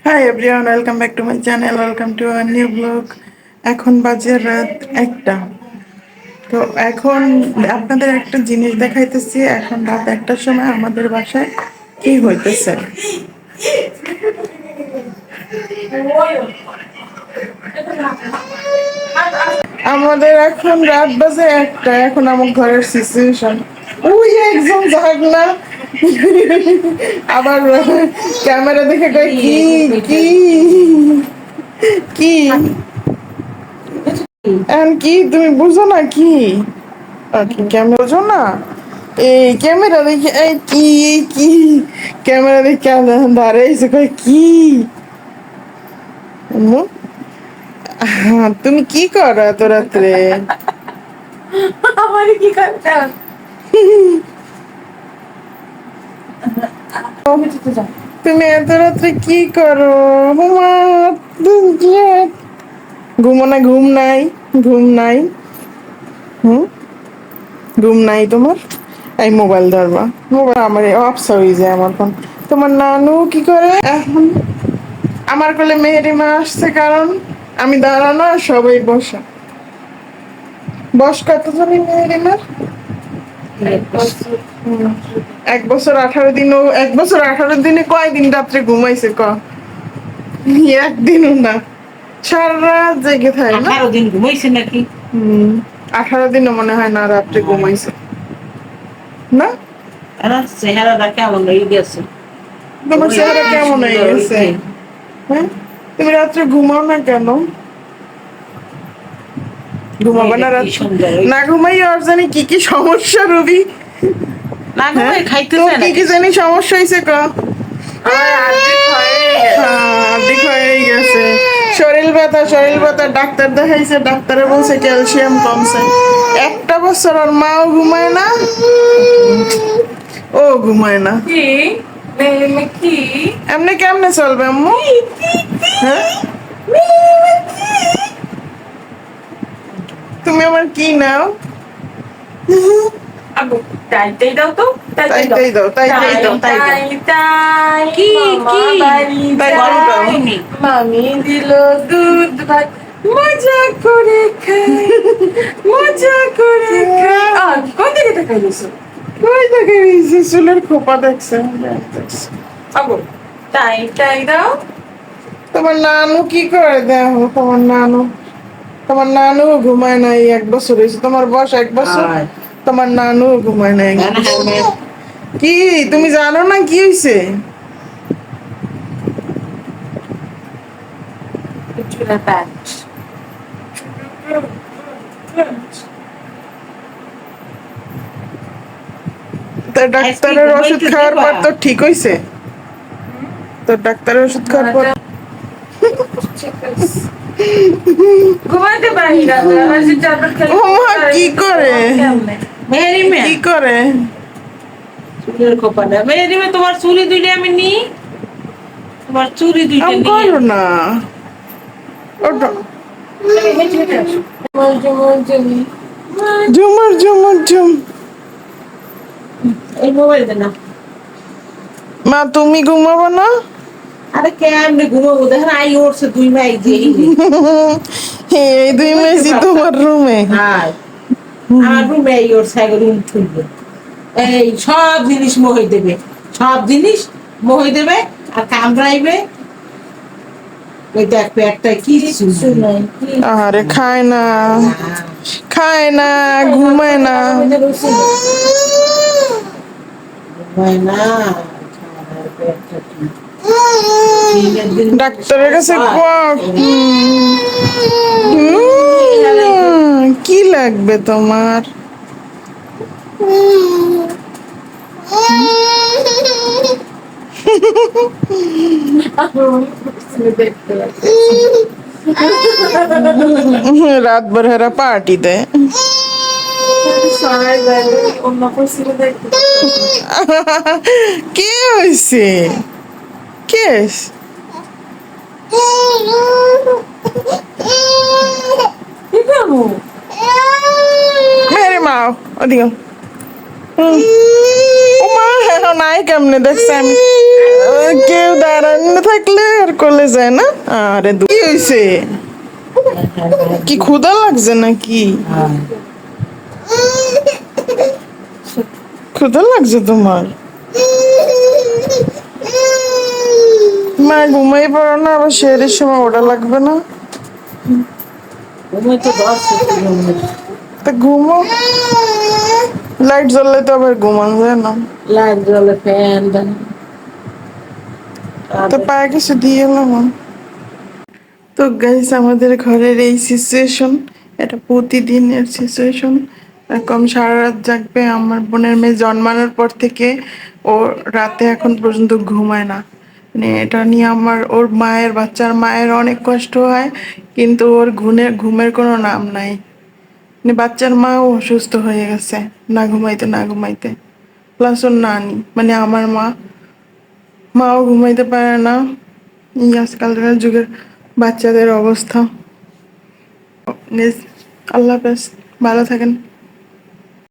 Hi everyone, welcome back to my channel, welcome to our new blog. এখন বাজে রাত 1টা। তো এখন আপনাদের একটা জিনিস দেখাইতেছি। এখন রাত 1টার সময় আমাদের বাসায় কি হইতেছে। আমাদের এখন রাত বাজে 1টা। এখন আমার ঘরের সিচুয়েশন, ওই একজন যাক না আবার ক্যামেরা দেখে কয় কি কি কি এখন কি তুমি বুঝো না কি ক্যামেরা বুঝো না। এই ক্যামেরা দেখে এই কি কি ক্যামেরা দেখে দাঁড়াইছে কয় কি। আম্মু, তুমি কি করো এত রাত্রে? আমার কি করতে তুমি এত রাত্রে কি করো? হুমা, ঘুমো না? ঘুম নাই? ঘুম নাই? ঘুম নাই তোমার? এই মোবাইল ধরবা, মোবাইল আমার অফসা হয়ে যায় আমার ফোন। তোমার নানু কি করে এখন? আমার কোলে মেহেরিমা আসছে কারণ আমি দাঁড়ানো আর সবাই বসা। বয়স কত জানি মেহেরিমার? 1 বছর 18 দিন। ও 1 বছর 18 দিনে কয়দিন রাত্রে ঘুমাইছে ক? একদিনও না, সারা রাত জেগে থাকে না। 18 দিন ঘুমাইছে নাকি? 18 দিনও মনে হয় না রাত্রে ঘুমাইছে না। চেহারাটা কেমন হয়ে গেছে? তোমার চেহারা কেমন হয়ে গেছে? হ্যাঁ, তুমি রাত্রে ঘুমাও না কেন? ঘুমাবে না রাত্রে? না ঘুমাই ওর জানি কি কি সমস্যা রবি। না ঘুমাই খাইতে তোর চায় কি না কি জানি সমস্যা হয়েছে ক? অর্ধেক হয়ে গেছে। শরীর ব্যথা ডাক্তার দেখাইছে, ডাক্তারে বলছে ক্যালসিয়াম কমছে। 1 বছর আর মাও ঘুমায় না, ও ঘুমায় না। কি এমনি কেমনে চলবে আম্মু? হ্যাঁ, তুমি আমার কি নাও? তাইতেই দাও তো, তাইতেই দাও, তাইতেই দাও। কি কি তাইতেই দাও। মামি দিল দুধ ভাত, মজা করে খাই, মজা করে খাই। কোন দিকে তাকাই দিছো? কই থেকে এই চুলের খোপা দেখছে? আগো তাই তাই দাও। তোমার নানু কি করে দেখো? তোমার নানু ঘুমায় নাই 1 বছর হয়েছে। তোমার বয়স 1 বছর, তোমার নানু ঘুমায় নাই। কি তুমি জানো না কি হয়েছে? তোর ডাক্তারের ওষুধ খাওয়ার পর তো ঠিক হয়েছে? তোর ডাক্তারের ওষুধ খাওয়ার পর ঘুমাইতে পারি না। ওমা কি করে? মেহেরিমা কি করে? চুলের খোপা না। মেহেরিমা তোমার চুরি দুইটা আমি নি, তোমার চুরি দুইটা আম নি। করো না ওটা। ঝুমুর ঝুমুর ঝুম। এই মোবাইল দে না। মা তুমি ঘুমাবো না? আরে কেমনে ঘুমাবো? দেখেন আই উঠছে দুই মাই যে এই 2 মেসি তোমার রুমে? আর আমার রুমে এই উঠছে, রুম খুলবে, এই সব জিনিস মোহে দেবে, সব জিনিস মোহে দেবে আর কামড়াইবে। ওই দেখবে একটা কিছু নাই। আরে খায় না, খায় না, ঘুমায় না। ঘুমায় না। ডাক্তারের কাছে কি লাগবে তোমার? রাত ভর হেরা পার্টি দেয়। কে হয়েছে? কে? মেরে মা ওদিকে। ও মা, হ্যাঁ নাই কেমনে দেখছে? আমি কেউ দাঁড়ানো থাকলে আর কোলে যায় না? আরে কি হইছে? কি ক্ষুধা লাগছে নাকি? ক্ষুধা লাগছে তোমার? মা ঘুমাই পড়ো না, আবার শেয়ারের সময় ওটা লাগবে না? ঘুমাই তো ধরছে তা ঘুমো। লাইট জ্বললে তো আবার ঘুমান যায় না। লাইট জ্বলে ফ্যান দেন তো পায়ে কিছু দিয়ে এলাম। তো গাইস, আমাদের ঘরের এই সিচুয়েশন, এটা প্রতিদিনের সিচুয়েশন। এরকম সারা রাত জাগবে। আমার বোনের মেয়ে জন্মানোর পর থেকে ও রাতে এখন পর্যন্ত ঘুমায় না। মানে এটা নিয়ে ওর মায়ের, বাচ্চার মায়ের অনেক কষ্ট হয়, কিন্তু ওর ঘুমের কোনো নাম নাই। মানে বাচ্চার মাও অসুস্থ হয়ে গেছে না ঘুমাইতে না ঘুমাইতে। প্লাস ওর নানি, মানে আমার মাও ঘুমাইতে পারে না। এই আজকালকার যুগের বাচ্চাদের অবস্থা। আল্লাহ হাফেজ, ভালো থাকেন।